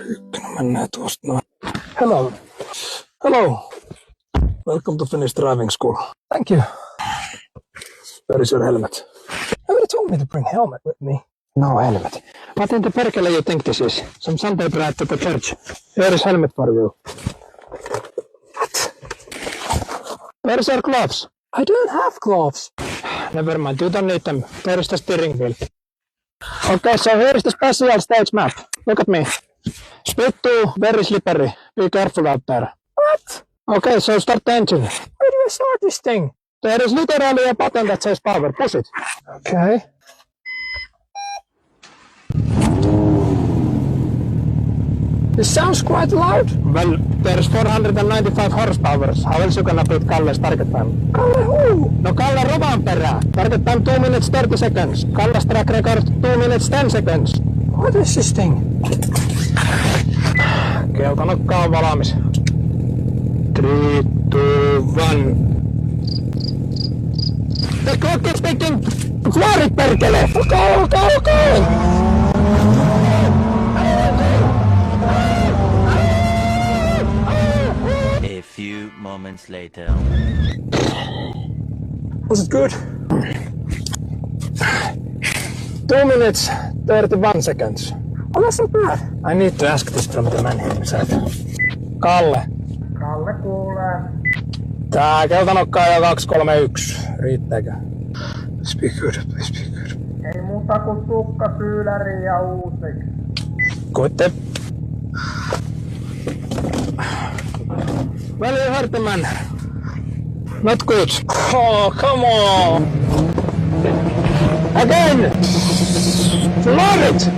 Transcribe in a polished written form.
Ykkönen menee tuosta noin. Hello. Hello. Welcome to Finnish driving school. Thank you. Where is your helmet? Nobody told me to bring helmet with me. No helmet. What in the perkele you think this is? Some sandpaper at the church. Here is helmet for you. What? Where is your gloves? I don't have gloves. Never mind, you don't need them. There is the steering wheel. Okay, so here is the special stage map. Look at me. Speed 2, very slippery. Be careful out there. What? Okay, so start the engine. Where do I start this thing? There is literally a button that says power. Push it. Okay. This sounds quite loud. Well, there's 495 horsepower. How else you gonna beat Kalle's target time? Kalle who? No Kalle Rovanperä. Target time 2 minutes 30 seconds. Kalle's track record 2 minutes 10 seconds. What is this thing? Keltanokka on valmis. 3, 2, 1. The clock is ticking! Floor it, perkele! Okay! A few moments later. Was it good? 2 minutes 31 seconds. Oh, that's not bad. I need to ask this from the man himself. Kalle. Kalle kuulee. Tää keltanokka on jo 231. Riittääkö? Please be good, please be good. Ei muuta kuin tukka, kyynäri ja uusiksi. Good. Well, you heard the man. Not good. Oh, come on. Again. Love it.